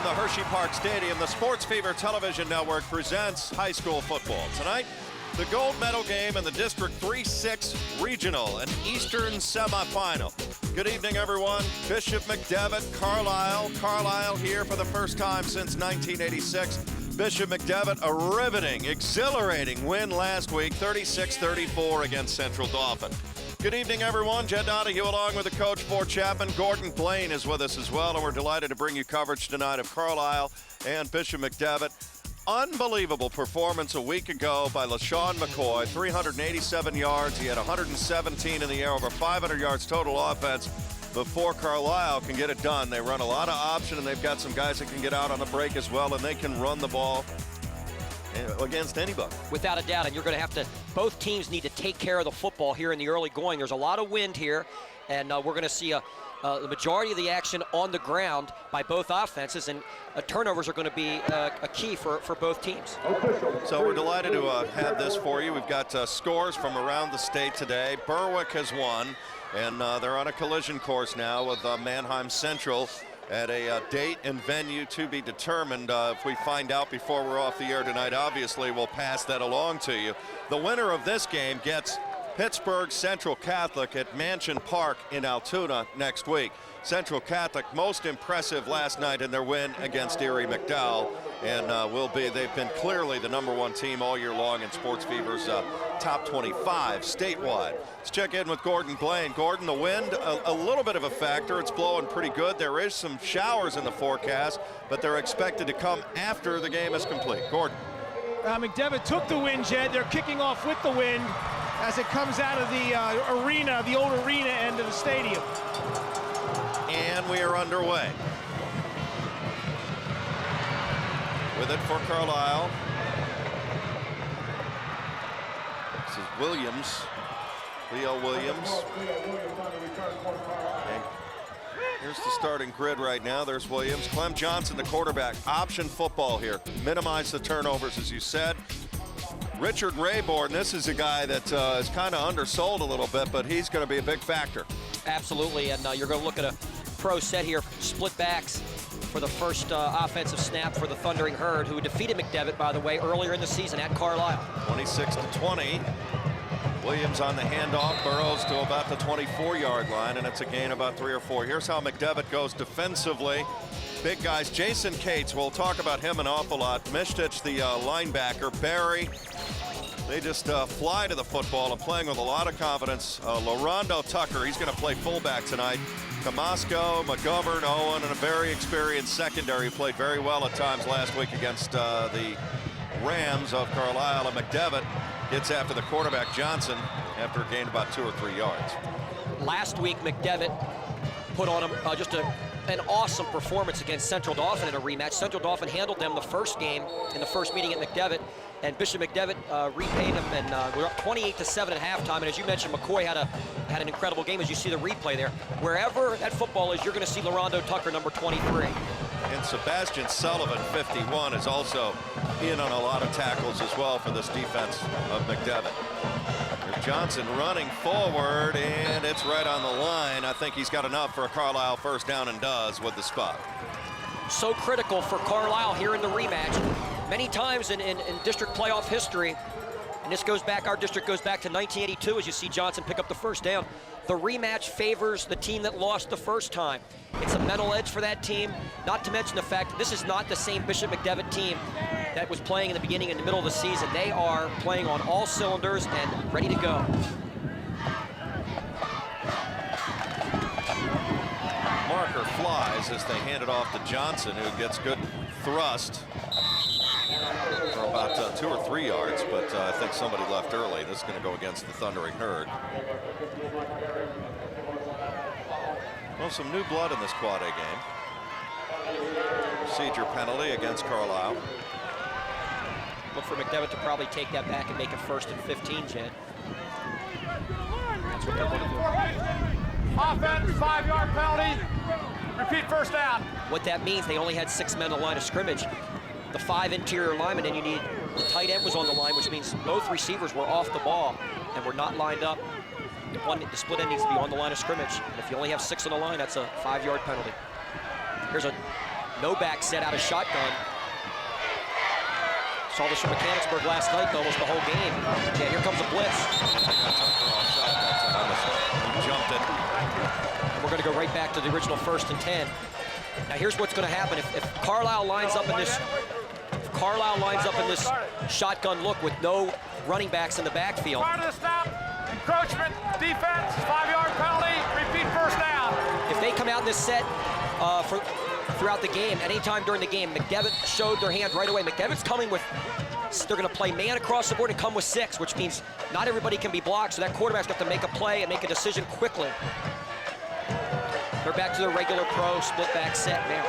from the Hershey Park Stadium, the Sports Fever Television Network presents high school football. Tonight, the gold medal game in the District 3-6 Regional and Eastern semifinal. Good evening, everyone. Bishop McDevitt, Carlisle. Carlisle here for the first time since 1986. Bishop McDevitt, a riveting, exhilarating win last week, 36-34 against Central Dauphin. Good evening, everyone. Jed Donahue along with the coach, Fort Chapman. Gordon Blaine is with us as well, and we're delighted to bring you coverage tonight of Carlisle and Bishop McDevitt. Unbelievable performance a week ago by LaShawn McCoy, 387 yards. He had 117 in the air, over 500 yards total offense before Carlisle can get it done. They run a lot of option, and they've got some guys that can get out on the break as well, and they can run the ball against anybody. Without a doubt, and you're going to have to, both teams need to take care of the football here in the early going. There's a lot of wind here, and we're going to see the majority of the action on the ground by both offenses, and turnovers are going to be a key for both teams. So we're delighted to have this for you. We've got scores from around the state today. Berwick has won, and they're on a collision course now with Manheim Central at a date and venue to be determined. If we find out before we're off the air tonight, obviously we'll pass that along to you. The winner of this game gets Pittsburgh Central Catholic at Mansion Park in Altoona next week. Central Catholic most impressive last night in their win against Erie McDowell, and they've been clearly the #1 team all year long in Sports Fever's top 25 statewide. Let's check in with Gordon Blaine. Gordon, the wind, a little bit of a factor. It's blowing pretty good. There is some showers in the forecast, but they're expected to come after the game is complete. Gordon. McDevitt took the wind, Jed. They're kicking off with the wind as it comes out of the arena, the old arena end of the stadium. And we are underway. With it for Carlisle. This is Williams, Leo Williams. And here's the starting grid right now. There's Williams. Clem Johnson, the quarterback. Option football here. Minimize the turnovers, as you said. Richard Rayborn, this is a guy that is kind of undersold a little bit, but he's going to be a big factor. Absolutely, and you're going to look at a pro set here, split backs for the first offensive snap for the Thundering Herd, who defeated McDevitt, by the way, earlier in the season at Carlisle. 26-20. Williams on the handoff, Burrows to about the 24-yard line, and it's a gain about 3 or 4. Here's how McDevitt goes defensively. Big guys, Jason Cates, we'll talk about him an awful lot. Mishtich, the linebacker, Barry. They just fly to the football and playing with a lot of confidence. Lorondo Tucker, he's going to play fullback tonight. Camasco, McGovern, Owen, and a very experienced secondary who played very well at times last week against the Rams of Carlisle. And McDevitt gets after the quarterback, Johnson, after a gain about 2 or 3 yards. Last week, McDevitt put on him an awesome performance against Central Dauphin in a rematch. Central Dauphin handled them the first game in the first meeting at McDevitt, and Bishop McDevitt repaid him, and we're up 28-7 at halftime. And as you mentioned, McCoy had an incredible game, as you see the replay there. Wherever that football is, you're going to see Lorondo Tucker, number 23. And Sebastian Sullivan, 51, is also in on a lot of tackles as well for this defense of McDevitt. There's Johnson running forward, and it's right on the line. I think he's got enough for a Carlisle first down, and does with the spot. So critical for Carlisle here in the rematch. Many times in district playoff history, and this goes back, our district goes back to 1982, as you see Johnson pick up the first down. The rematch favors the team that lost the first time. It's a mental edge for that team, not to mention the fact that this is not the same Bishop McDevitt team that was playing in the beginning and the middle of the season. They are playing on all cylinders and ready to go. Marker flies as they hand it off to Johnson, who gets good thrust for about 2 or 3 yards, but I think somebody left early. This is going to go against the Thundering Herd. Well, some new blood in this quad A game. Procedure penalty against Carlisle. Look for McDevitt to probably take that back and make it 1st and 15, Jed. That's what they're going to do. Offense, 5-yard penalty. Repeat first down. What that means, they only had 6 men on the line of scrimmage. The 5 interior linemen, and you need, the tight end was on the line, which means both receivers were off the ball and were not lined up. The split end needs to be on the line of scrimmage. And if you only have 6 on the line, that's a 5-yard penalty. Here's a No back set out of shotgun. Saw this from Mechanicsburg last night, almost the whole game. Yeah, here comes a blitz. He jumped it. And we're going to go right back to the original 1st and 10. Now here's what's going to happen. If Carlisle lines up in this, shotgun look with no running backs in the backfield. Part of the stop, encroachment, defense, 5-yard penalty, repeat first down. If they come out in this set throughout the game, anytime during the game, McDevitt showed their hand right away. McDevitt's coming with, they're going to play man across the board and come with 6, which means not everybody can be blocked, so that quarterback's got to make a play and make a decision quickly. They're back to their regular pro split back set now.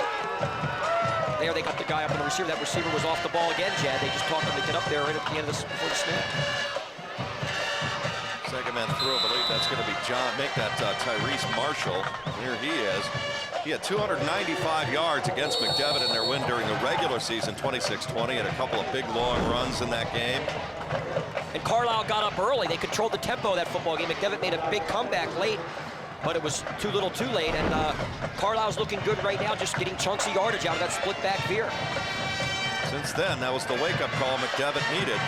There they got the guy up on the receiver. That receiver was off the ball again, Jed. They just taught him to get up there right at the end of this before the snap. Second man through, I believe that's going to be Tyrese Marshall. Here he is. He had 295 yards against McDevitt in their win during the regular season, 26-20, and a couple of big long runs in that game. And Carlisle got up early. They controlled the tempo of that football game. McDevitt made a big comeback late, but it was too little too late. And Carlisle's looking good right now, just getting chunks of yardage out of that split back veer. Since then, that was the wake-up call McDevitt needed.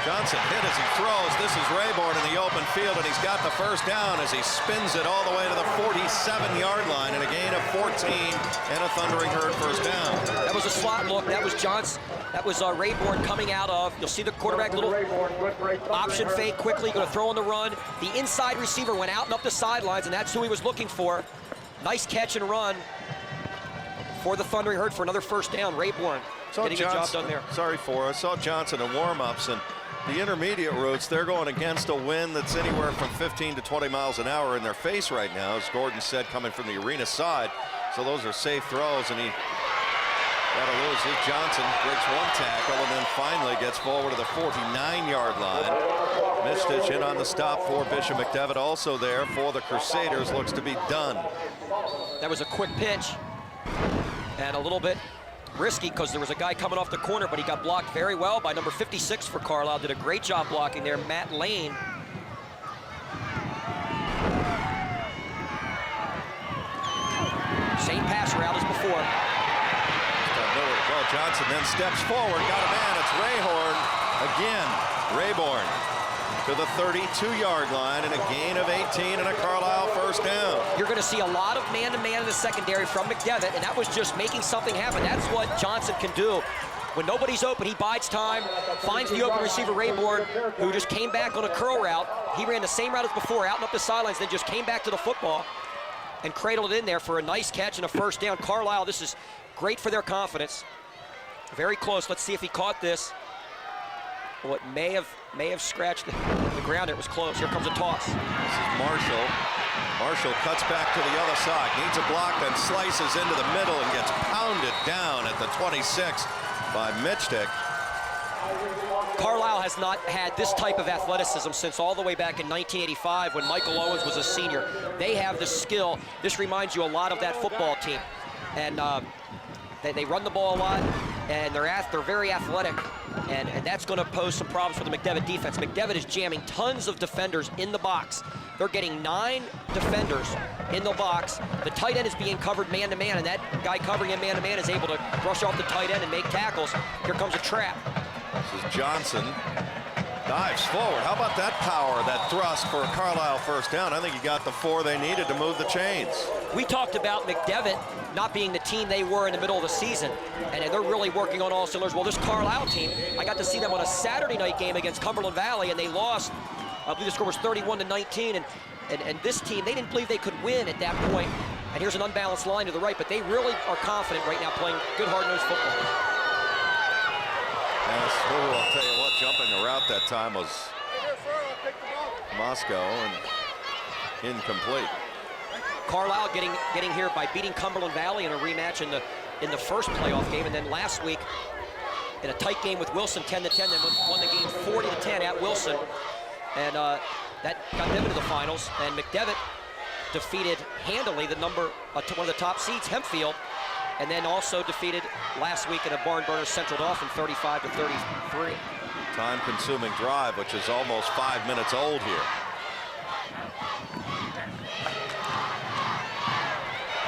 Johnson hit as he throws. This is Rayborn in the open field, and he's got the first down as he spins it all the way to the 47-yard line and a gain of 14 and a thundering herd first down. That was a slot look. That was Johnson. That was Rayborn coming out of. You'll see the quarterback little option fake quickly, going to throw on the run. The inside receiver went out and up the sidelines, and that's who he was looking for. Nice catch and run for the thundering herd for another first down. Rayborn getting a job done there. I saw Johnson in warm-ups, and the intermediate routes, they're going against a wind that's anywhere from 15 to 20 miles an hour in their face right now, as Gordon said, coming from the arena side. So those are safe throws, and he got to lose. Johnson breaks one tackle and then finally gets forward to the 49-yard line. Mistich in on the stop for Bishop. McDevitt also there for the Crusaders. Looks to be done. That was a quick pitch and a little bit risky because there was a guy coming off the corner, but he got blocked very well by number 56 for Carlisle. Did a great job blocking there, Matt Lane. Same pass route as before. Nowhere to go. Johnson then steps forward, got a man. It's Rayborn to the 32-yard line and a gain of 18 and a Carlisle first down. You're going to see a lot of man-to-man in the secondary from McDevitt, and that was just making something happen. That's what Johnson can do. When nobody's open, he bides time, finds the open receiver, Rayborn, who just came back on a curl route. He ran the same route as before, out and up the sidelines, then just came back to the football and cradled it in there for a nice catch and a first down. Carlisle, this is great for their confidence. Very close. Let's see if he caught this. What may have scratched the ground. It was close. Here comes a toss. This is Marshall. Marshall cuts back to the other side. Needs a block, then slices into the middle and gets pounded down at the 26 by Mitchtick. Carlisle has not had this type of athleticism since all the way back in 1985 when Michael Owens was a senior. They have the skill. This reminds you a lot of that football team. And they run the ball a lot, and they're very athletic, and that's going to pose some problems for the McDevitt defense. McDevitt is jamming tons of defenders in the box. They're getting 9 defenders in the box. The tight end is being covered man-to-man, and that guy covering him man-to-man is able to brush off the tight end and make tackles. Here comes a trap. This is Johnson. Dives forward. How about that power, that thrust for a Carlisle first down? I think he got the 4 they needed to move the chains. We talked about McDevitt not being the team they were in the middle of the season, and they're really working on all cylinders. Well, this Carlisle team, I got to see them on a Saturday night game against Cumberland Valley, and they lost. I believe the score was 31-19, and this team, they didn't believe they could win at that point. And here's an unbalanced line to the right, but they really are confident right now playing good hard-nosed football. Yes, I'll tell you what, jumping the route that time was Moscow and incomplete. Carlisle getting here by beating Cumberland Valley in a rematch in the first playoff game, and then last week in a tight game with Wilson, 10-10, then won the game 40-10 at Wilson, and that got them into the finals. And McDevitt defeated handily one of the top seeds, Hempfield, and then also defeated last week in a barn burner Central Dauphin 35-33. Time-consuming drive, which is almost 5 minutes old here.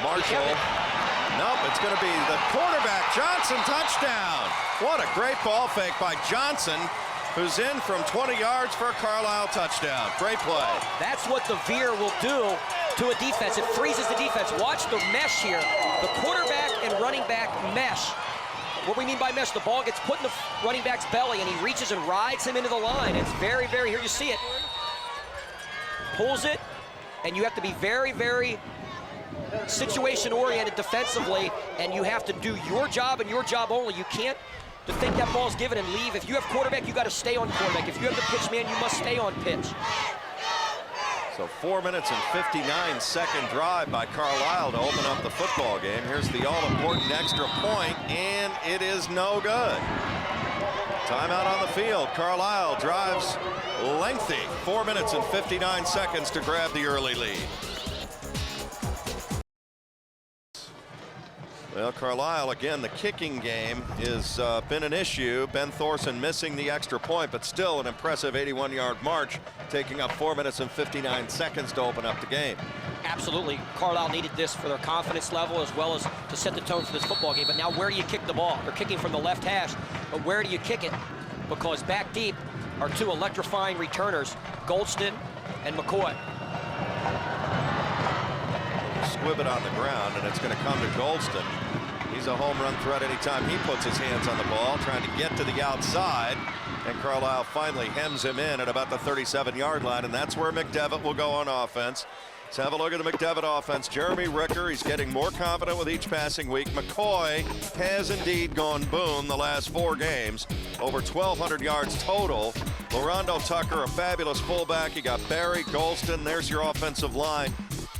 Marshall Nope, it's going to be the quarterback, Johnson, touchdown. What a great ball fake by Johnson, who's in from 20 yards for a Carlisle touchdown. Great play. That's what the veer will do to a defense. It freezes the defense. Watch the mesh here. The quarterback and running back mesh. What we mean by mesh, the ball gets put in the running back's belly and he reaches and rides him into the line. It's very, very, here you see it. Pulls it, and you have to be very, very situation-oriented defensively, and you have to do your job and your job only. You can't think that ball's given and leave. If you have quarterback, you got to stay on quarterback. If you have the pitch man, you must stay on pitch. So 4 minutes and 59-second drive by Carlisle to open up the football game. Here's the all-important extra point, and it is no good. Timeout on the field. Carlisle drives lengthy. 4 minutes and 59 seconds to grab the early lead. Well, Carlisle, again, the kicking game has been an issue. Ben Thorson missing the extra point, but still an impressive 81-yard march, taking up 4 minutes and 59 seconds to open up the game. Absolutely. Carlisle needed this for their confidence level as well as to set the tone for this football game. But now where do you kick the ball? They're kicking from the left hash, but where do you kick it? Because back deep are two electrifying returners, Goldston and McCoy. Squib it on the ground, and it's going to come to Goldston. He's a home run threat anytime he puts his hands on the ball, trying to get to the outside, and Carlisle finally hems him in at about the 37-yard line, and that's where McDevitt will go on offense. Let's have a look at the McDevitt offense. Jeremy Ricker, he's getting more confident with each passing week. McCoy has indeed gone boom the last 4 games, over 1,200 yards total. Lorondo Tucker, a fabulous fullback. You got Barry, Goldston, there's your offensive line,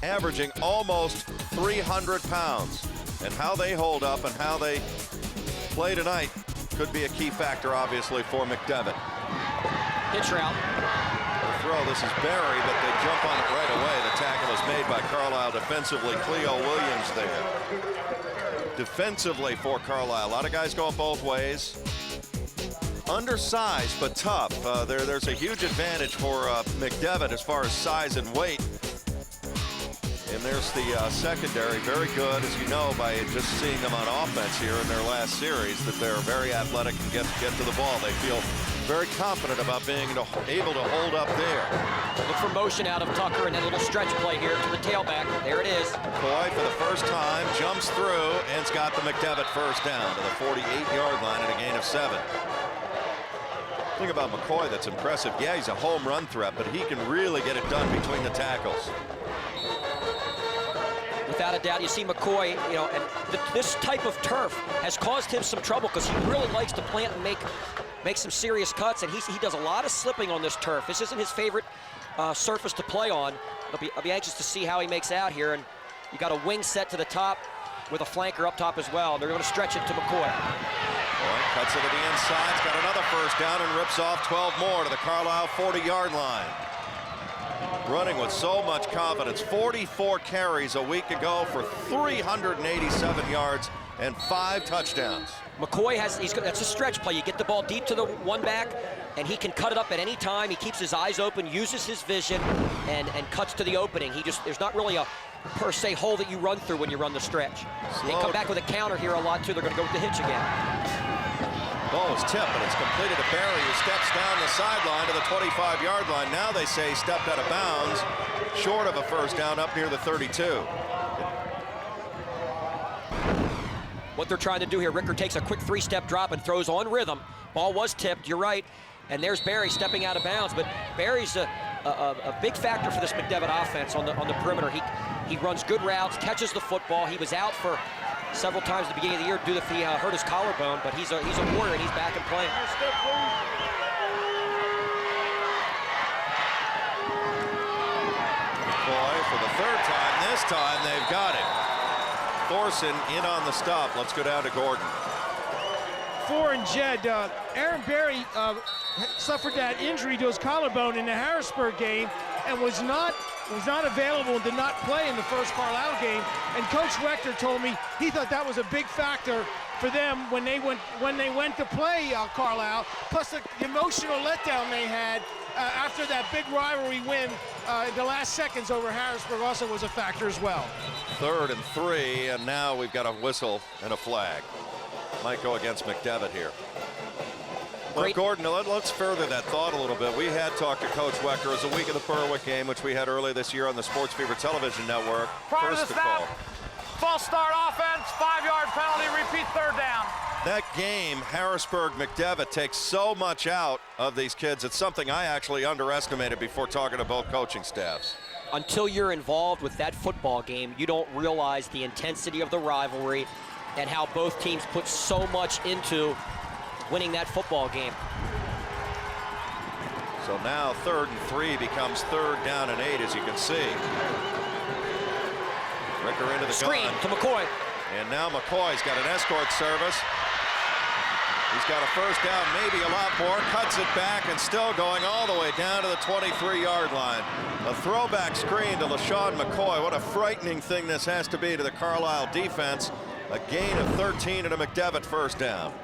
averaging almost 300 pounds. And how they hold up and how they play tonight could be a key factor, obviously, for McDevitt. Pitch route. The throw, this is Barry, but they jump on it right away. The tackle is made by Carlisle defensively. Cleo Williams there. Defensively for Carlisle, a lot of guys going both ways. Undersized, but tough. There's a huge advantage for McDevitt as far as size and weight. And there's the secondary, very good, as you know, by just seeing them on offense here in their last series, that they're very athletic and get to the ball. They feel very confident about being able to hold up there. Look for motion out of Tucker and that little stretch play here to the tailback. There it is. McCoy for the first time jumps through and's got the McDevitt first down to the 48-yard line at a gain of 7. The thing about McCoy that's impressive, yeah, he's a home run threat, but he can really get it done between the tackles. Without a doubt, you see McCoy, you know, and this type of turf has caused him some trouble because he really likes to plant and make some serious cuts, and he does a lot of slipping on this turf. This isn't his favorite surface to play on. I'll be anxious to see how he makes out here, and you got a wing set to the top with a flanker up top as well. They're going to stretch it to McCoy. Boy, cuts it to the inside, he's got another first down and rips off 12 more to the Carlisle 40-yard line. Running with so much confidence. 44 carries a week ago for 387 yards and 5 touchdowns. McCoy that's a stretch play. You get the ball deep to the one back, and he can cut it up at any time. He keeps his eyes open, uses his vision, and cuts to the opening. There's not really a per se hole that you run through when you run the stretch. They come back with a counter here a lot too. They're going to go with the hitch again. Ball is tipped, but it's completed to Barry, who steps down the sideline to the 25-yard line. Now they say he stepped out of bounds, short of a first down up near the 32. What they're trying to do here, Ricker takes a quick 3-step drop and throws on rhythm. Ball was tipped, you're right. And there's Barry stepping out of bounds, but Barry's a big factor for this McDevitt offense on the perimeter. He runs good routes, catches the football. He was out for several times at the beginning of the year due to he hurt his collarbone, but he's a warrior and he's back and playing. Boy, for the 3rd time, this time they've got it. Thorson in on the stop. Let's go down to Gordon. For and Jed, Aaron Barry suffered that injury to his collarbone in the Harrisburg game and was not available and did not play in the first Carlisle game. And Coach Wechter told me he thought that was a big factor for them when they went to play Carlisle, plus the emotional letdown they had after that big rivalry win in the last seconds over Harrisburg also was a factor as well. 3rd and 3, and now we've got a whistle and a flag. Might go against McDevitt here. Well, Gordon, let's further that thought a little bit. We had talked to Coach Wecker. It was a week of the Berwick game, which we had earlier this year on the Sports Fever Television Network. Prior First to the to call. snap, false start offense, 5-yard penalty, repeat 3rd down. That game, Harrisburg-McDevitt takes so much out of these kids. It's something I actually underestimated before talking to both coaching staffs. Until you're involved with that football game, you don't realize the intensity of the rivalry and how both teams put so much into winning that football game. So now 3rd and 3 becomes 3rd down and 8, as you can see. Ricker into the Screen gun. to McCoy. And now McCoy's got an escort service. He's got a first down, maybe a lot more, cuts it back and still going all the way down to the 23-yard line. A throwback screen to LaShawn McCoy. What a frightening thing this has to be to the Carlisle defense. A gain of 13 and a McDevitt first down.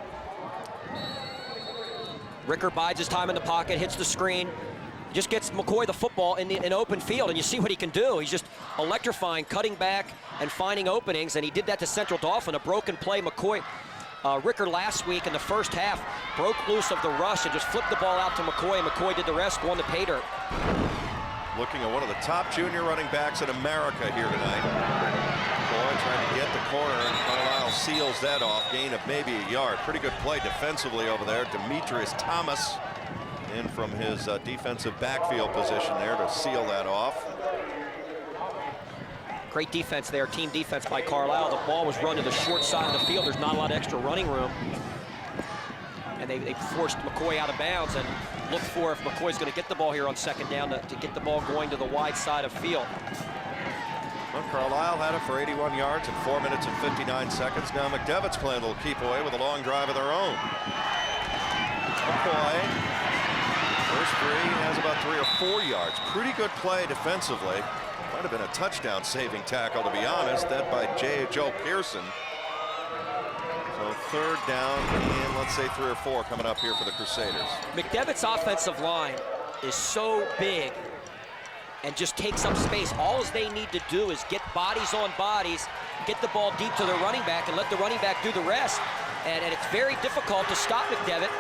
Ricker bides his time in the pocket, hits the screen, just gets McCoy the football in open field, and you see what he can do. He's just electrifying, cutting back and finding openings, and he did that to Central Dauphin, a broken play. McCoy, Ricker last week in the first half broke loose of the rush and just flipped the ball out to McCoy, and McCoy did the rest, won the pay dirt. Looking at one of the top junior running backs in America here tonight. McCoy trying to get the corner, and Carlisle seals that off. Gain of maybe a yard. Pretty good play defensively over there. Demetrius Thomas in from his defensive backfield position there to seal that off. Great defense there, team defense by Carlisle. The ball was run to the short side of the field. There's not a lot of extra running room. And they forced McCoy out of bounds and looked for if McCoy's going to get the ball here on 2nd down to get the ball going to the wide side of field. Well, Carlisle had it for 81 yards in 4 minutes and 59 seconds. Now McDevitt's playing a little keep away with a long drive of their own. McCoy, first 3, has about 3 or 4 yards. Pretty good play defensively. Might have been a touchdown saving tackle, to be honest, that by Joe Pearson. So 3rd down and let's say 3 or 4 coming up here for the Crusaders. McDevitt's offensive line is so big and just takes up space. All they need to do is get bodies on bodies, get the ball deep to the running back, and let the running back do the rest. And it's very difficult to stop McDevitt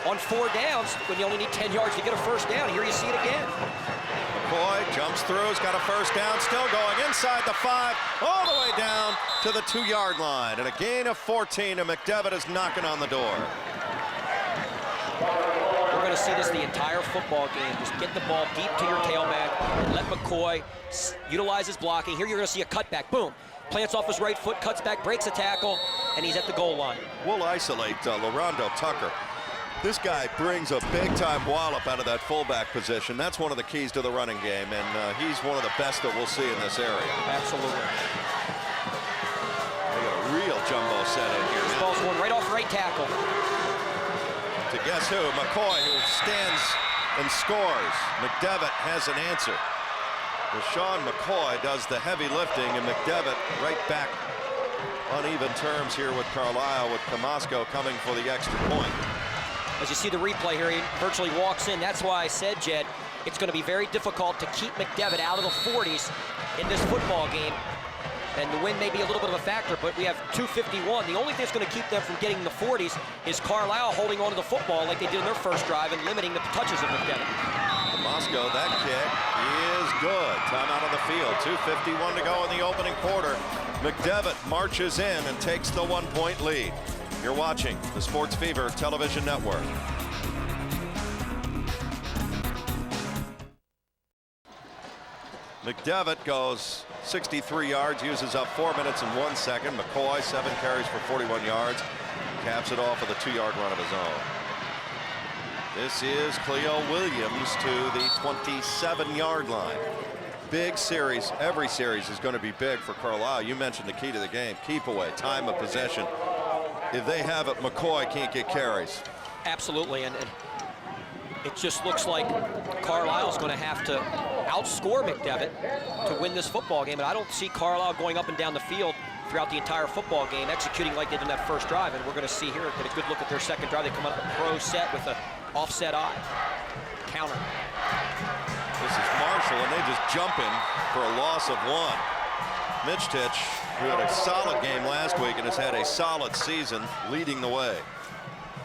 on 4 downs when you only need 10 yards to get a first down. Here you see it again. McCoy jumps through, he's got a first down, still going inside the 5, all the way down to the 2-yard line. And a gain of 14, and McDevitt is knocking on the door. We're going to see this the entire football game. Just get the ball deep to your tailback and let McCoy utilize his blocking. Here you're going to see a cutback. Boom. Plants off his right foot, cuts back, breaks a tackle, and he's at the goal line. We'll isolate LaRondo Tucker. This guy brings a big-time wallop out of that fullback position. That's one of the keys to the running game, and he's one of the best that we'll see in this area. Absolutely. They got a real jumbo set in here. This ball's going right off right tackle. To guess who? McCoy, who stands and scores. McDevitt has an answer. LaShawn McCoy does the heavy lifting, and McDevitt right back on even terms here with Carlisle, with Camasco coming for the extra point. As you see the replay here, he virtually walks in. That's why I said, Jed, it's going to be very difficult to keep McDevitt out of the 40s in this football game. And the win may be a little bit of a factor, but we have 2:51. The only thing that's going to keep them from getting in the 40s is Carlisle holding on to the football like they did in their first drive and limiting the touches of McDevitt. Camasco, that kick is good. Time out of the field. 2:51 to go in the opening quarter. McDevitt marches in and takes the 1-point lead. You're watching the Sports Fever Television Network. McDevitt goes 63 yards, uses up 4 minutes and 1 second. McCoy, 7 carries for 41 yards. Caps it off with a 2-yard run of his own. This is Cleo Williams to the 27-yard line. Big series. Every series is going to be big for Carlisle. You mentioned the key to the game. Keep away, time of possession. If they have it, McCoy can't get carries. Absolutely, and it just looks like Carlisle's going to have to outscore McDevitt to win this football game, and I don't see Carlisle going up and down the field throughout the entire football game, executing like they did in that first drive. And we're going to see here, get a good look at their second drive. They come out of a pro set with an offset eye. Counter. This is Marshall, and they just jump in for a loss of 1. Mitch Titch, who had a solid game last week and has had a solid season, leading the way.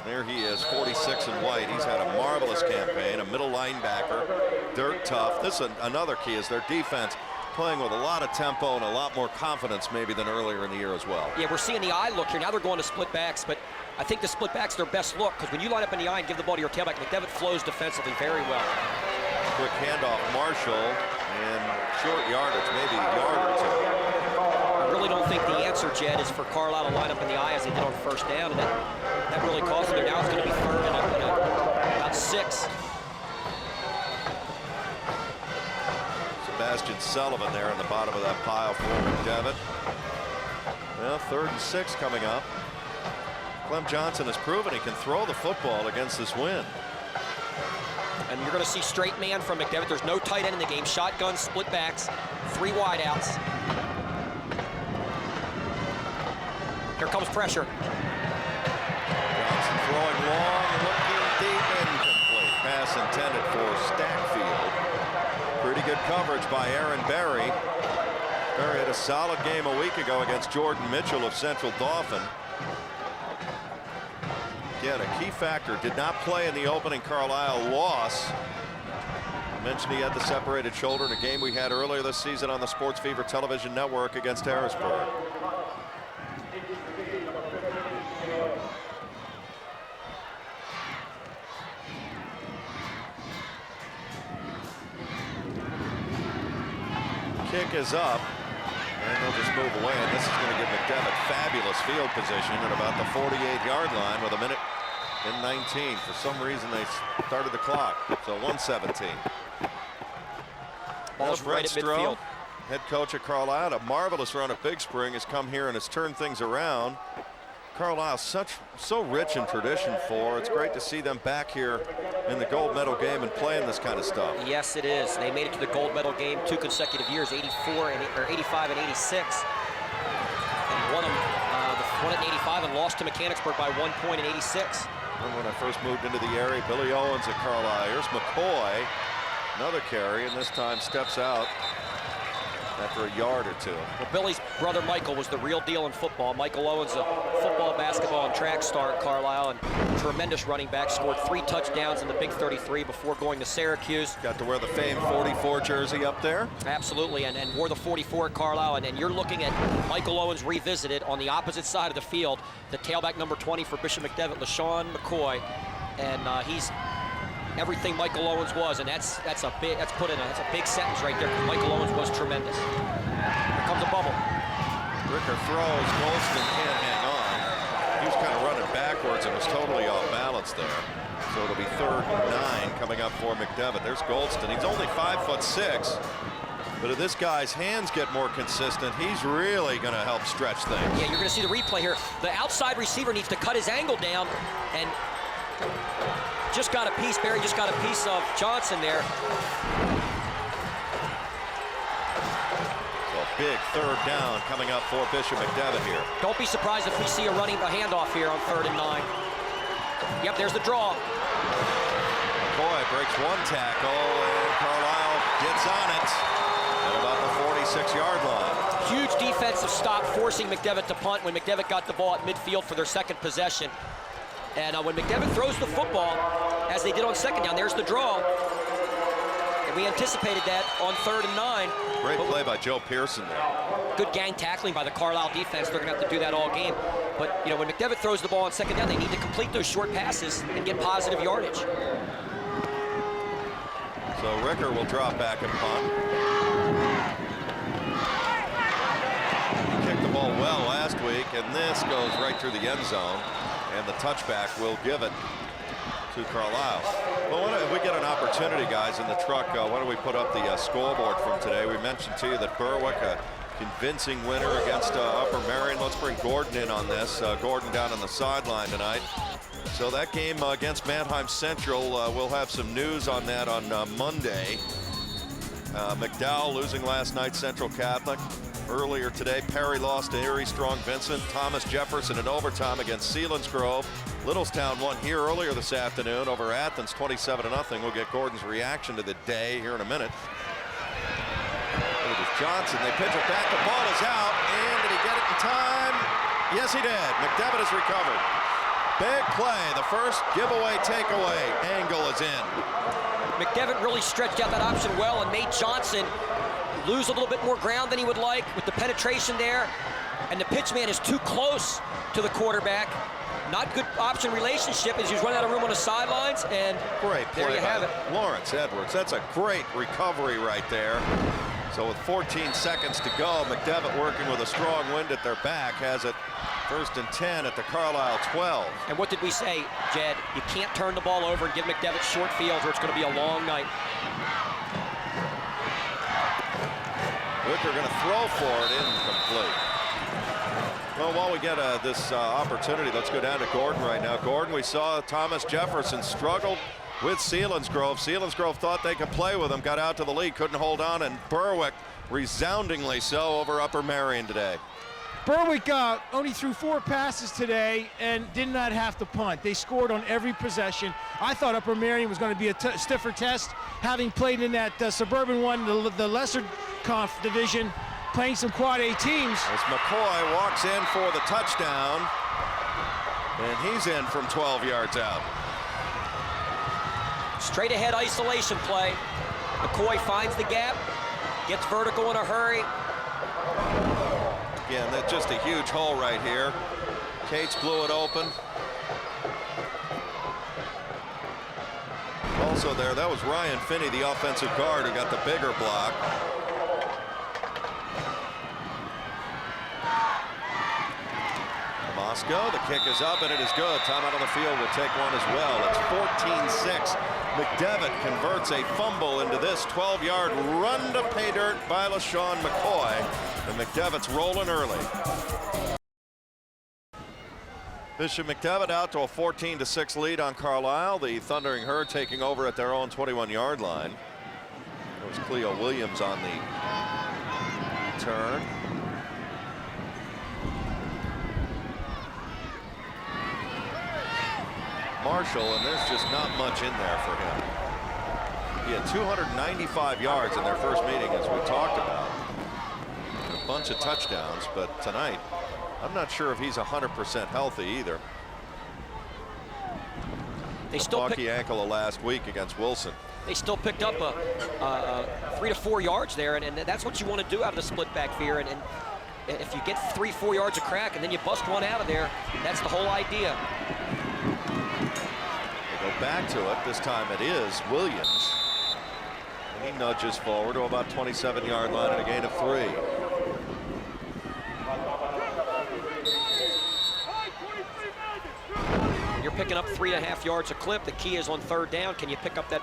There he is, 46 in white. He's had a marvelous campaign, a middle linebacker, dirt tough. This is another key, is their defense playing with a lot of tempo and a lot more confidence maybe than earlier in the year as well. Yeah, we're seeing the eye look here. Now they're going to split backs, but I think the split back's their best look, because when you line up in the eye and give the ball to your tailback, McDevitt flows defensively very well. Quick handoff, Marshall, and short yardage, maybe a yard or two. I really don't think the answer, Jed, is for Carlisle to line up in the eye as they did on first down, and that really cost them. Now it's going to be third and about 6. Sebastian Sullivan there in the bottom of that pile for McDevitt. Well, 3rd and 6 coming up. Clem Johnson has proven he can throw the football against this wind. And you're going to see straight man from McDevitt. There's no tight end in the game. Shotgun, split backs, 3 wideouts. Here comes pressure. Johnson throwing long, looking deep, incomplete. Pass intended for Stackfield. Pretty good coverage by Aaron Berry. Berry had a solid game a week ago against Jordan Mitchell of Central Dauphin. Again, a key factor, did not play in the opening Carlisle loss. I mentioned he had the separated shoulder in a game we had earlier this season on the Sports Fever television network against Harrisburg. Kick is up, and they'll just move away, and this is going to give McDevitt fabulous field position at about the 48-yard line with 1:19. For some reason, they started the clock, so 1:17. Ball's right at midfield. Head coach at Carlisle, a marvelous run at Big Spring, has come here and has turned things around. Carlisle, so rich in tradition for. It's great to see them back here in the gold medal game and playing this kind of stuff. Yes, it is. They made it to the gold medal game 2 consecutive years, 85 and 86. And won them won it in 85 and lost to Mechanicsburg by 1 point in 86. And when I first moved into the area, Billy Owens at Carlisle. Here's McCoy, another carry, and this time steps out after a yard or two. Well, Billy's brother Michael was the real deal in football. Michael Owens, a football, basketball, and track star at Carlisle, and tremendous running back, scored 3 touchdowns in the Big 33 before going to Syracuse. Got to wear the famed 44 jersey up there. Absolutely, and wore the 44 at Carlisle, and you're looking at Michael Owens revisited on the opposite side of the field, the tailback number 20 for Bishop McDevitt, LaShawn McCoy, and he's everything Michael Owens was, and that's a big sentence right there, because Michael Owens was tremendous. Here comes a bubble. Ricker throws, Golston can't hang on. He was kind of running backwards and was totally off balance there. So it'll be 3rd and 9 coming up for McDevitt. There's Golston. He's only 5'6", but if this guy's hands get more consistent, he's really going to help stretch things. Yeah, you're going to see the replay here. The outside receiver needs to cut his angle down, and just got a piece, Barry just got a piece of Johnson there. So a big 3rd down coming up for Bishop McDevitt here. Don't be surprised if we see a handoff here on 3rd and 9. Yep, there's the draw. McCoy breaks 1 tackle, and Carlisle gets on it at about the 46-yard line. Huge defensive stop, forcing McDevitt to punt when McDevitt got the ball at midfield for their second possession. And when McDevitt throws the football, as they did on 2nd down, there's the draw. And we anticipated that on 3rd and 9. Great play by Joe Pearson there. Good gang tackling by the Carlisle defense. They're going to have to do that all game. But, you know, when McDevitt throws the ball on 2nd down, they need to complete those short passes and get positive yardage. So Ricker will drop back and punt. He kicked the ball well last week, and this goes right through the end zone. And the touchback will give it to Carlisle. Well, if we get an opportunity, guys, in the truck, why don't we put up the scoreboard from today? We mentioned to you that Berwick, a convincing winner against Upper Marion. Let's bring Gordon in on this. Gordon down on the sideline tonight. So that game against Manheim Central, we'll have some news on that on Monday. McDowell losing last night, Central Catholic. earlier today. Perry lost to Erie Strong Vincent. Thomas Jefferson in overtime against Selinsgrove. Littlestown won here earlier this afternoon over Athens 27-0. We'll get Gordon's reaction to the day here in a minute. It is Johnson. They pitch it back. The ball is out. And did he get it in time? Yes, he did. McDevitt has recovered. Big play. The first giveaway takeaway. Angle is in. McDevitt really stretched out that option well and made Johnson lose a little bit more ground than he would like with the penetration there. And the pitch man is too close to the quarterback. Not good option relationship as he's running out of room on the sidelines. And great play. There you have it. Lawrence Edwards. That's a great recovery right there. So with 14 seconds to go, McDevitt working with a strong wind at their back has it 1st and 10 at the Carlisle 12. And what did we say, Jed? You can't turn the ball over and give McDevitt short fields or it's going to be a long night. Wicker going to throw for it, incomplete. Well, while we get this opportunity, let's go down to Gordon right now. Gordon, we saw Thomas Jefferson struggled with Selinsgrove. Selinsgrove thought they could play with him, got out to the lead, couldn't hold on, and Berwick resoundingly so over Upper Merion today. Berwick only threw 4 passes today and did not have to punt. They scored on every possession. I thought Upper Merion was going to be a stiffer test, having played in that Suburban one, the lesser conf division, playing some Quad A teams. As McCoy walks in for the touchdown, and he's in from 12 yards out. Straight ahead isolation play. McCoy finds the gap, gets vertical in a hurry. Again, that's just a huge hole right here. Cates blew it open. Also there, that was Ryan Finney, the offensive guard, who got the bigger block. Moscow, the kick is up and it is good. Time out on the field will take one as well. It's 14-6. McDevitt converts a fumble into this 12-yard run to pay dirt by LaShawn McCoy. And McDevitt's rolling early. Bishop McDevitt out to a 14-6 lead on Carlisle. The Thundering Herd taking over at their own 21-yard line. There's Cleo Williams on the turn. Marshall, and there's just not much in there for him. He had 295 yards in their first meeting, as we talked about. A bunch of touchdowns, but tonight, I'm not sure if he's 100% healthy either. They still Bucky ankle last week against Wilson. They still picked up 3 to 4 yards there, and that's what you want to do out of the split back veer. And if you get 3-4 yards of crack and then you bust one out of there, that's the whole idea. Go back to it. This time it is Williams. And he nudges forward to about 27-yard line and a gain of 3. You're picking up 3.5 yards a clip. The key is on 3rd down. Can you pick up the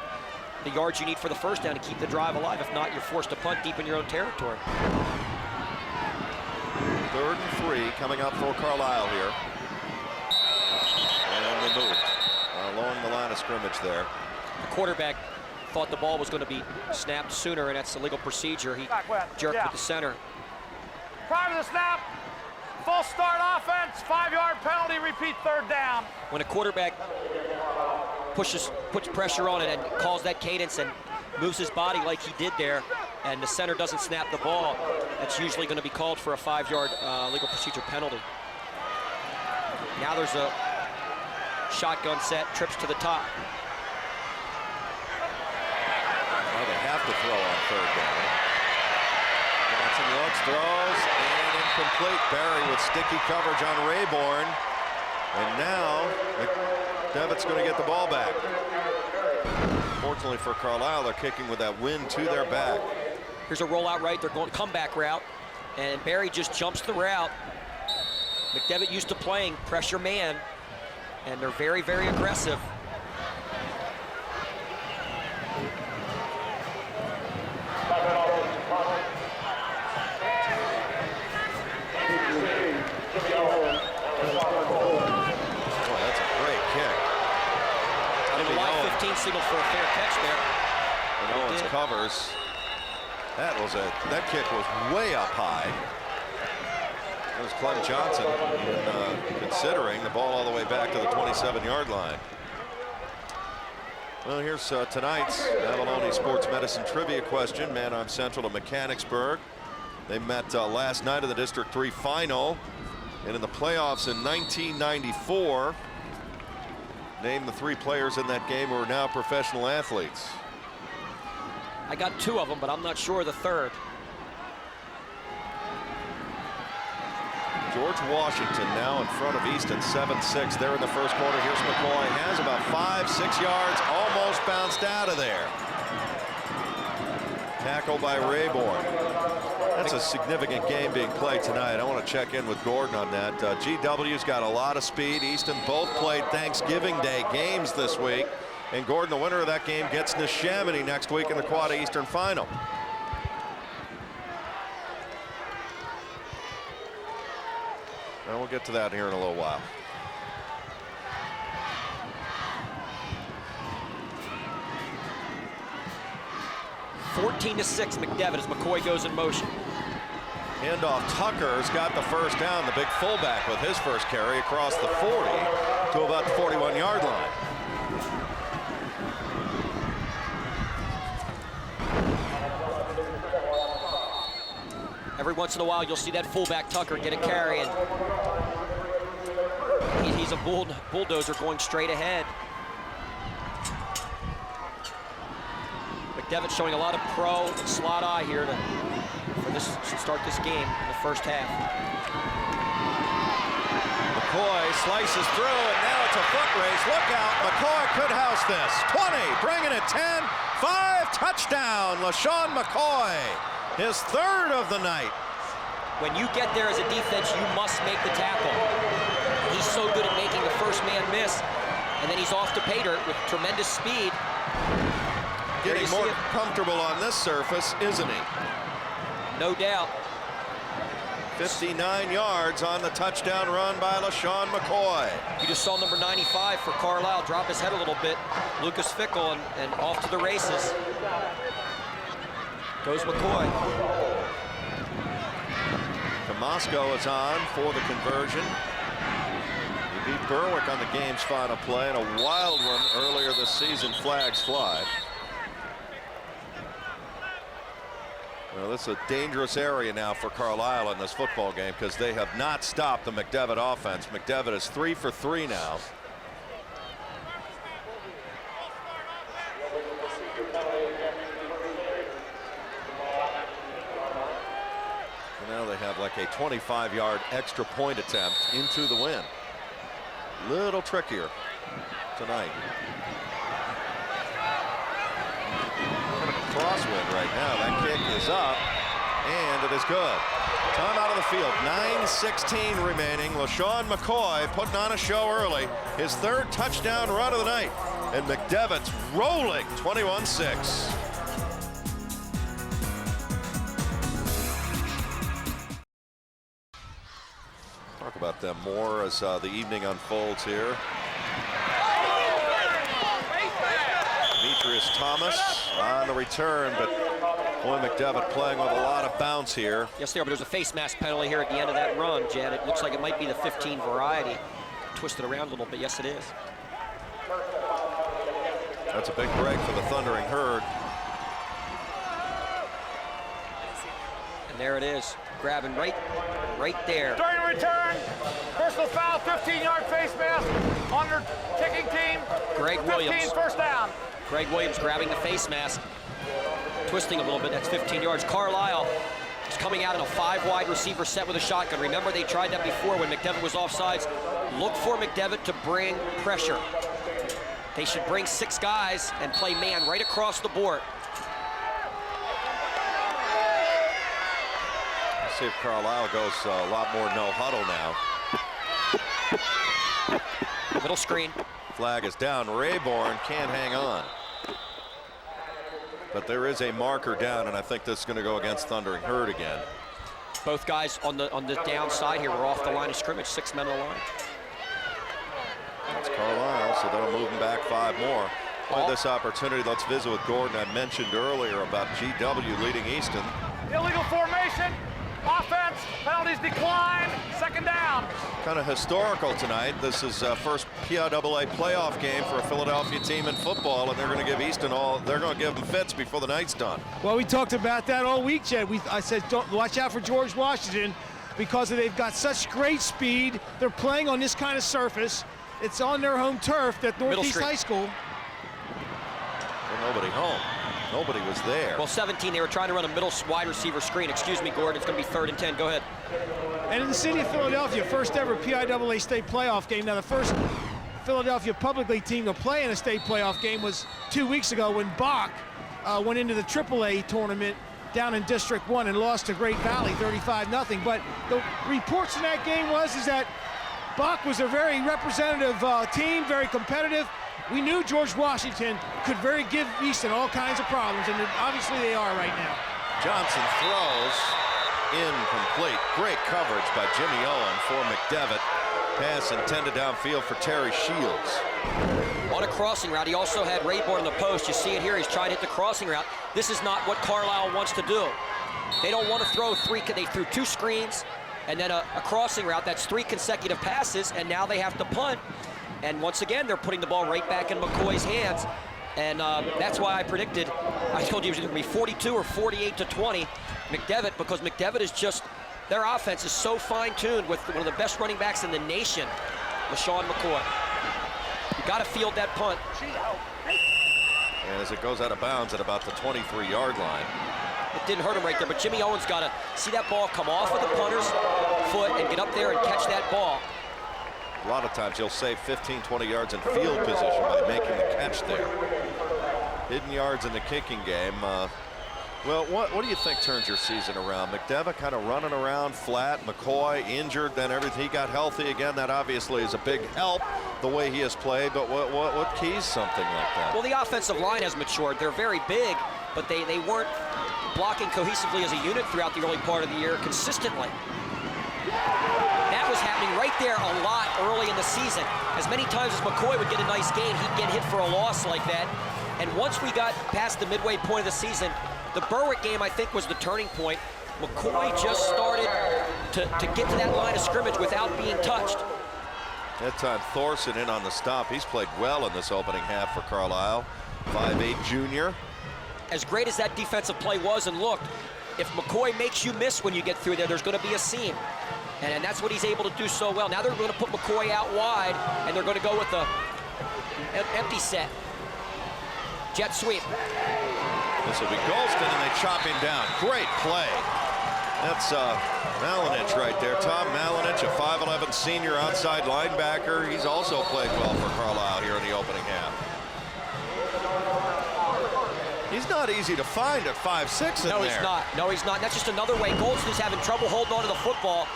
yards you need for the 1st down to keep the drive alive? If not, you're forced to punt deep in your own territory. 3rd and 3 coming up for Carlisle here. And they moved along the line of scrimmage there. The quarterback thought the ball was going to be snapped sooner, and that's the legal procedure. He jerked with the center. Prior to the snap, full start offense, 5-yard penalty, repeat 3rd down. When a quarterback puts pressure on it and calls that cadence and moves his body like he did there, and the center doesn't snap the ball, that's usually going to be called for a 5-yard legal procedure penalty. Now there's a shotgun set, trips to the top. Well, they have to throw on 3rd down. Johnson looks, throws, and incomplete. Barry with sticky coverage on Rayborn. And now McDevitt's going to get the ball back. Fortunately for Carlisle, they're kicking with that wind to their back. Here's a rollout right. They're going comeback route, and Barry just jumps the route. McDevitt used to playing pressure man, and they're very, very aggressive. Boy, that's a great kick. And the Y-15 signal for a fair catch there. And Owens covers. That kick was way up high. That was Clem Johnson considering the ball all the way back to the 27-yard line. Well, here's tonight's Abalone Sports Medicine trivia question. Man-Arm Central to Mechanicsburg. They met last night in the District 3 final, and in the playoffs in 1994. Name the 3 players in that game who are now professional athletes. I got 2 of them, but I'm not sure the third. George Washington now in front of Easton, 7-6 there in the first quarter. Here's McCoy, has about 5-6 yards, almost bounced out of there. Tackle by Rayborn. That's a significant game being played tonight. I want to check in with Gordon on that. GW's got a lot of speed. Easton both played Thanksgiving Day games this week. And Gordon, the winner of that game, gets Neshaminy next week in the Quad Eastern Final. And we'll get to that here in a little while. (14-6) McDevitt as McCoy goes in motion. Handoff, Tucker's got the first down, the big fullback with his first carry across the 40 to about the 41-yard line. Every once in a while, you'll see that fullback Tucker get a carry, and he's a bulldozer going straight ahead. McDevitt showing a lot of pro and slot eye here to start this game in the first half. McCoy slices through, and now it's a foot race. Look out, McCoy could house this. 20, bringing it 10, 5, touchdown, LaShawn McCoy. His third of the night. When you get there as a defense, you must make the tackle. He's so good at making the first man miss, and then he's off to pay dirt with tremendous speed. Getting more comfortable on this surface, isn't he? No doubt. 59 yards on the touchdown run by LaShawn McCoy. You just saw number 95 for Carlisle drop his head a little bit. Lucas Fickle and off to the races. Goes McCoy. Tomasco is on for the conversion. He beat Berwick on the game's final play, and a wild one earlier this season. Flags fly. Well, this is a dangerous area now for Carlisle in this football game because they have not stopped the McDevitt offense. McDevitt is 3 for 3 now. And now they have like a 25-yard extra point attempt into the win. Little trickier tonight. Crosswind right now. That kick is up, and it is good. Time out of the field. 9:16 remaining. LaShawn McCoy putting on a show early. His third touchdown run of the night. And McDevitt's rolling 21-6. Talk about them more as the evening unfolds here. Demetrius Thomas on the return, but boy, McDevitt playing with a lot of bounce here. Yes, there, but there's a face mask penalty here at the end of that run, Jan. It looks like it might be the 15 variety. Twisted around a little bit. Yes, it is. That's a big break for the Thundering Herd. And there it is. Grabbing right there. During the return, personal foul, 15-yard face mask on their kicking team. Greg 15, Williams. first down. Greg Williams grabbing the face mask, twisting a little bit. That's 15 yards. Carlisle is coming out in a 5-wide receiver set with a shotgun. Remember, they tried that before when McDevitt was offsides. Look for McDevitt to bring pressure. They should bring 6 guys and play man right across the board. Let's see if Carlisle goes a lot more no huddle now. Middle screen. Flag is down. Rayborn can't hang on. But there is a marker down, and I think this is going to go against Thundering Herd again. Both guys on the downside here were off the line of scrimmage, 6 men on the line. That's Carlisle, so that'll move him back 5 more. With this opportunity, let's visit with Gordon. I mentioned earlier about GW leading Easton. Illegal formation. Offense. Penalties decline. Second down. Kind of historical tonight. This is first PIAA playoff game for a Philadelphia team in football, and they're going to give Easton they're going to give them fits before the night's done. Well, we talked about that all week, Jed. I said, don't watch out for George Washington because they've got such great speed. They're playing on this kind of surface. It's on their home turf at Northeast High School. Well, nobody home. Nobody was there. Well, 17, they were trying to run a middle wide receiver screen. Excuse me, Gordon, it's going to be 3rd and 10. Go ahead. And in the city of Philadelphia, first ever PIAA state playoff game. Now, the first Philadelphia public league team to play in a state playoff game was 2 weeks ago when Bach went into the AAA tournament down in District 1 and lost to Great Valley 35-0. But the reports in that game is that Bach was a very representative team, very competitive. We knew George Washington could give Easton all kinds of problems, and obviously they are right now. Johnson throws incomplete. Great coverage by Jimmy Owen for McDevitt. Pass intended downfield for Terry Shields. On a crossing route, he also had Rayborn in the post. You see it here, he's trying to hit the crossing route. This is not what Carlisle wants to do. They don't want to throw they threw 2 screens and then a crossing route. That's 3 consecutive passes, and now they have to punt. And once again, they're putting the ball right back in McCoy's hands. And that's why I predicted, I told you it was going to be 42 or 48-20 McDevitt, because McDevitt is just, their offense is so fine-tuned with one of the best running backs in the nation, LaShawn McCoy. You got to field that punt. And as it goes out of bounds at about the 23-yard line. It didn't hurt him right there, but Jimmy Owens got to see that ball come off of the punter's foot and get up there and catch that ball. A lot of times you'll save 15, 20 yards in field position by making the catch there. Hidden yards in the kicking game. Well, what do you think turns your season around? McDevitt kind of running around flat, McCoy injured, then everything. He got healthy again. That obviously is a big help, the way he has played, but what keys something like that? Well, the offensive line has matured. They're very big, but they weren't blocking cohesively as a unit throughout the early part of the year consistently. That was happening right there a lot early in the season. As many times as McCoy would get a nice gain, he'd get hit for a loss like that. And once we got past the midway point of the season, the Berwick game, I think, was the turning point. McCoy just started to get to that line of scrimmage without being touched. That time Thorson in on the stop. He's played well in this opening half for Carlisle. 5'8" junior. As great as that defensive play was and looked, if McCoy makes you miss when you get through there, there's going to be a seam. And that's what he's able to do so well. Now they're going to put McCoy out wide, and they're going to go with the empty set. Jet sweep. This will be Golston, and they chop him down. Great play. That's Malinich right there. Tom Malinich, a 5'11" senior outside linebacker. He's also played well for Carlisle here in the opening half. He's not easy to find at 5'6" in there. No, he's not. No, he's not. That's just another way. Goldston's having trouble holding on to the football,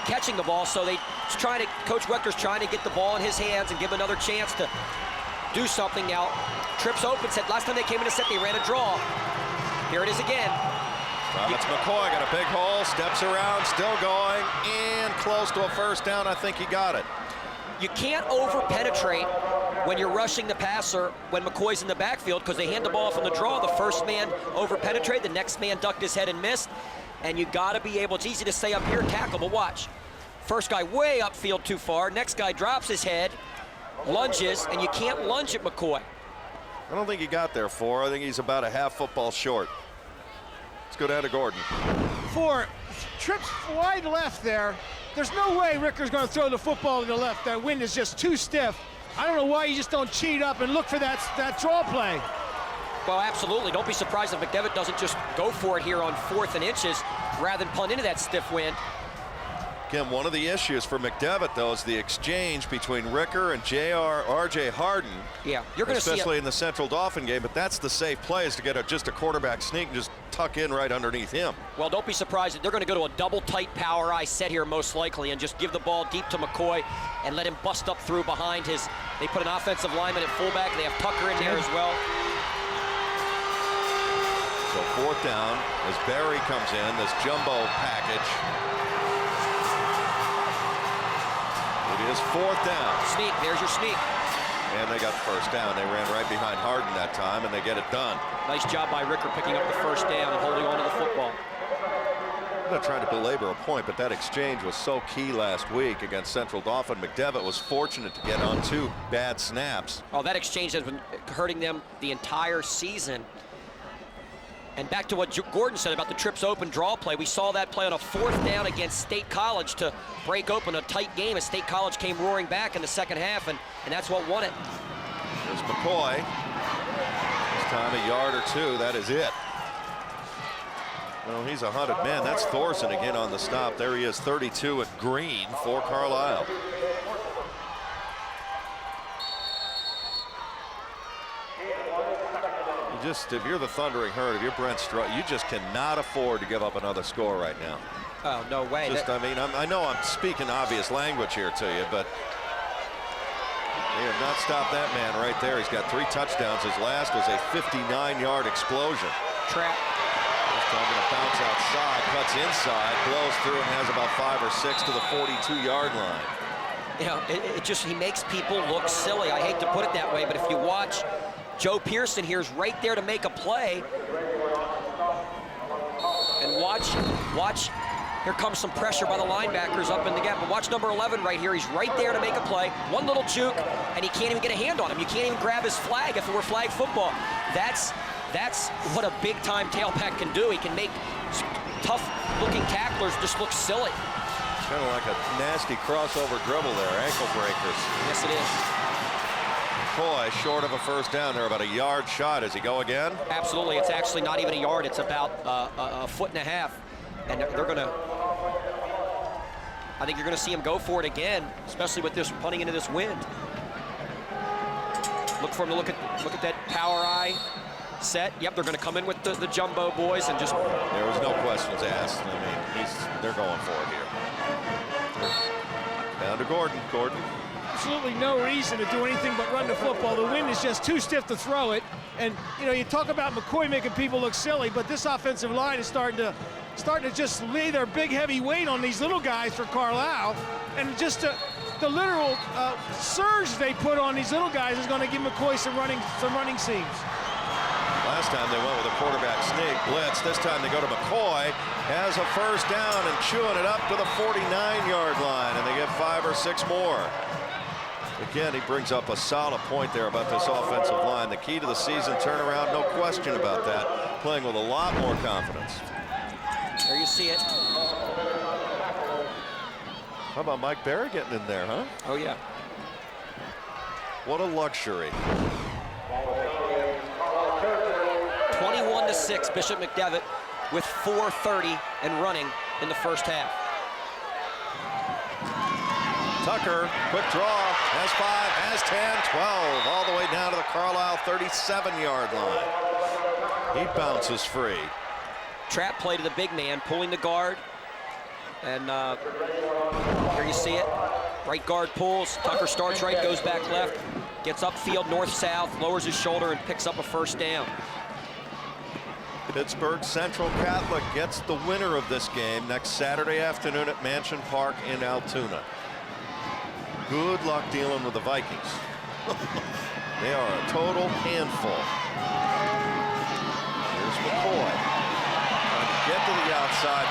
catching the ball, so Coach Wechter's trying to get the ball in his hands and give him another chance to do something. Now, trips open. Said last time they came in a set, they ran a draw. Here it is again. It's McCoy, got a big hole, steps around, still going, and close to a first down. I think he got it. You can't over-penetrate when you're rushing the passer when McCoy's in the backfield, because they hand the ball off on the draw. The first man over-penetrated, the next man ducked his head and missed. And you got to be able, it's easy to say up here, tackle, but watch. First guy way upfield too far, next guy drops his head, lunges, and you can't lunge at McCoy. I don't think he got there, I think he's about a half football short. Let's go down to Gordon. 4 trips wide left there. There's no way Ricker's going to throw the football to the left. That wind is just too stiff. I don't know why you just don't cheat up and look for that draw play. Well, absolutely. Don't be surprised if McDevitt doesn't just go for it here on 4th and inches rather than punt into that stiff wind. Again, one of the issues for McDevitt, though, is the exchange between Ricker and R.J. Harden. Yeah, you're going to see especially in the Central Dauphin game, but that's the safe play, is to get just a quarterback sneak and just tuck in right underneath him. Well, don't be surprised that they're going to go to a double tight power eye set here most likely and just give the ball deep to McCoy and let him bust up through behind his. They put an offensive lineman at fullback. They have Tucker in there as well. So 4th down as Barry comes in, this jumbo package. It is 4th down. Sneak, there's your sneak. And they got the first down. They ran right behind Harden that time, and they get it done. Nice job by Ricker picking up the first down and holding on to the football. I'm not trying to belabor a point, but that exchange was so key last week against Central Dauphin. McDevitt was fortunate to get on 2 bad snaps. Oh, that exchange has been hurting them the entire season. And back to what Gordon said about the trips open draw play, we saw that play on a 4th down against State College to break open a tight game as State College came roaring back in the second half, and that's what won it. There's McCoy. This time a yard or 2, that is it. Well, he's a hunted man. That's Thorson again on the stop. There he is, 32 at Green for Carlisle. If you're the Thundering Herd, if you're Brent Strutt, you just cannot afford to give up another score right now. Oh, no way. I know I'm speaking obvious language here to you, but they have not stopped that man right there. He's got 3 touchdowns. His last was a 59-yard explosion. Trap. This time going to bounce outside, cuts inside, blows through, and has about 5 or 6 to the 42-yard line. You know, he makes people look silly. I hate to put it that way, but if you watch, Joe Pearson here is right there to make a play. And watch, here comes some pressure by the linebackers up in the gap. But watch number 11 right here. He's right there to make a play. One little juke, and he can't even get a hand on him. You can't even grab his flag if it were flag football. That's what a big-time tailback can do. He can make tough-looking tacklers just look silly. Kind of like a nasty crossover dribble there, ankle breakers. Yes, it is. McCoy short of a first down. They're about a yard shot. Does he go again? Absolutely. It's actually not even a yard. It's about a 1.5 feet. And they're going to, I think you're going to see him go for it again, especially with this punting into this wind. Look for him to look at that power eye set. Yep, they're going to come in with the jumbo boys and just. There was no questions asked. I mean, they're going for it here. Down to Gordon. Absolutely no reason to do anything but run the football. The wind is just too stiff to throw it. And, you know, you talk about McCoy making people look silly, but this offensive line is starting to just lay their big heavy weight on these little guys for Carlisle. And just the literal surge they put on these little guys is going to give McCoy some running seams. Last time they went with a quarterback sneak blitz. This time they go to McCoy. Has a first down and chewing it up to the 49-yard line, and they get 5 or 6 more. Again, he brings up a solid point there about this offensive line. The key to the season turnaround, no question about that. Playing with a lot more confidence. There you see it. How about Mike Berry getting in there, huh? Oh, yeah. What a luxury. 21-6, Bishop McDevitt with 4:30 and running in the first half. Tucker, quick draw, has 5, has 10, 12, all the way down to the Carlisle 37-yard line. He bounces free. Trap play to the big man, pulling the guard. And here you see it. Right guard pulls, Tucker starts right, goes back left, gets upfield north-south, lowers his shoulder and picks up a first down. Pittsburgh Central Catholic gets the winner of this game next Saturday afternoon at Mansion Park in Altoona. Good luck dealing with the Vikings. They are a total handful. Here's McCoy. Trying to get to the outside.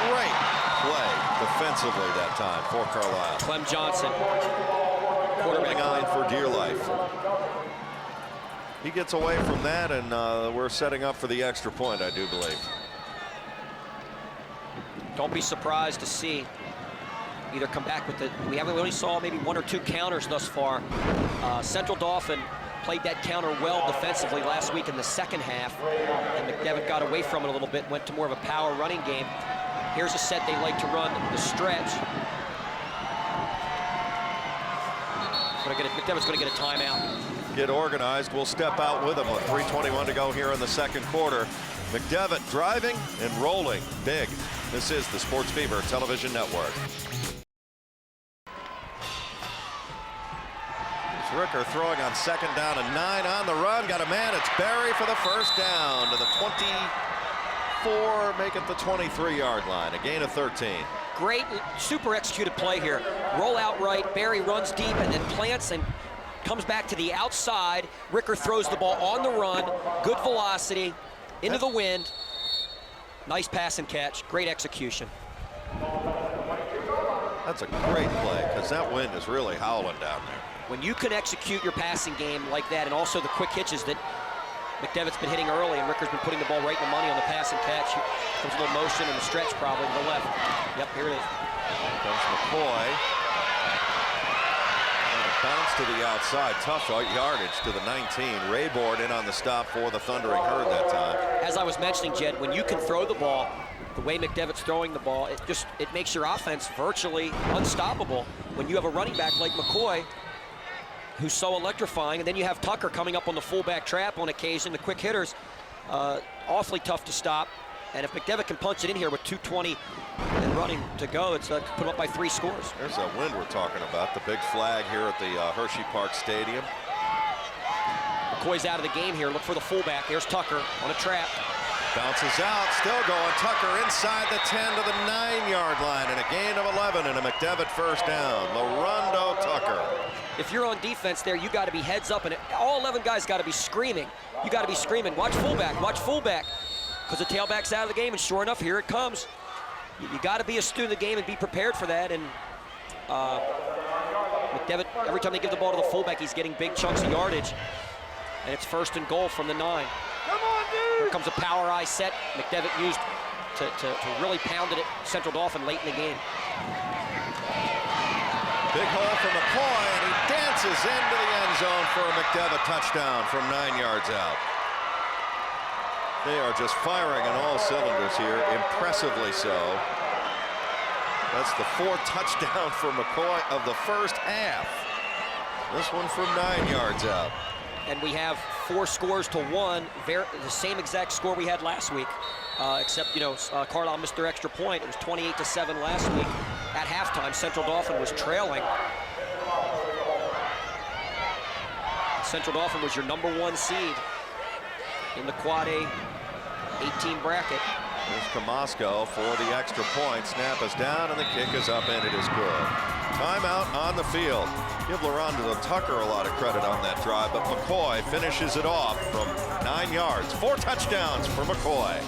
Great play defensively that time for Carlisle. Clem Johnson, quarterback on for dear life. He gets away from that, and we're setting up for the extra point, I do believe. Don't be surprised to see either come back with it. We only saw maybe 1 or 2 counters thus far. Central Dauphin played that counter well defensively last week in the second half, and McDevitt got away from it a little bit, went to more of a power running game. Here's a set they like to run, the stretch. McDevitt's going to get a timeout. Get organized. We'll step out with him with 3:21 to go here in the second quarter. McDevitt driving and rolling big. This is the Sports Fever Television Network. Ricker throwing on second down and 9 on the run. Got a man. It's Berry for the first down to the 24, make it the 23-yard line. A gain of 13. Great, super executed play here. Roll out right. Berry runs deep and then plants and comes back to the outside. Ricker throws the ball on the run, good velocity, into the wind. Nice pass and catch, great execution. That's a great play, because that wind is really howling down there. When you can execute your passing game like that, and also the quick hitches that McDevitt's been hitting early, and Ricker's been putting the ball right in the money on the pass and catch. Comes a little motion and a stretch probably to the left. Yep, here it is. Here comes McCoy. And a bounce to the outside. Tough yardage to the 19. Rayboard in on the stop for the Thundering Herd that time. As I was mentioning, Jed, when you can throw the ball, the way McDevitt's throwing the ball, it makes your offense virtually unstoppable. When you have a running back like McCoy, who's so electrifying, and then you have Tucker coming up on the fullback trap on occasion, the quick hitters, awfully tough to stop. And if McDevitt can punch it in here with 2:20 and running to go, it's put him up by 3 scores. There's that wind we're talking about, the big flag here at the Hershey Park Stadium. McCoy's out of the game here. Look for the fullback. There's Tucker on a trap. Bounces out, still going. Tucker inside the 10 to the 9-yard line, and a gain of 11 and a McDevitt first down. Larondo Tucker. If you're on defense there, you got to be heads up, and all 11 guys got to be screaming. You got to be screaming, watch fullback, because the tailback's out of the game, and sure enough, here it comes. You got to be a student of the game and be prepared for that, and McDevitt, every time they give the ball to the fullback, he's getting big chunks of yardage, and it's 1st and goal from the 9. Come on, dude! Here comes a power eye set McDevitt used to really pound it at Central Dauphin late in the game. Big hole for McCoy, and he dances into the end zone for a McDevitt touchdown from 9 yards out. They are just firing on all cylinders here, impressively so. That's the 4th touchdown for McCoy of the first half. This one from 9 yards out. And we have 4 scores to 1, the same exact score we had last week, except, Carlisle missed their extra point. It was 28-7 last week. At halftime, Central Dauphin was trailing. Central Dauphin was your #1 seed in the Quad A 18 bracket. There's Camasco for the extra point. Snap is down, and the kick is up, and it is good. Timeout on the field. Give Larondo Tucker a lot of credit on that drive, but McCoy finishes it off from 9 yards. 4 touchdowns for McCoy.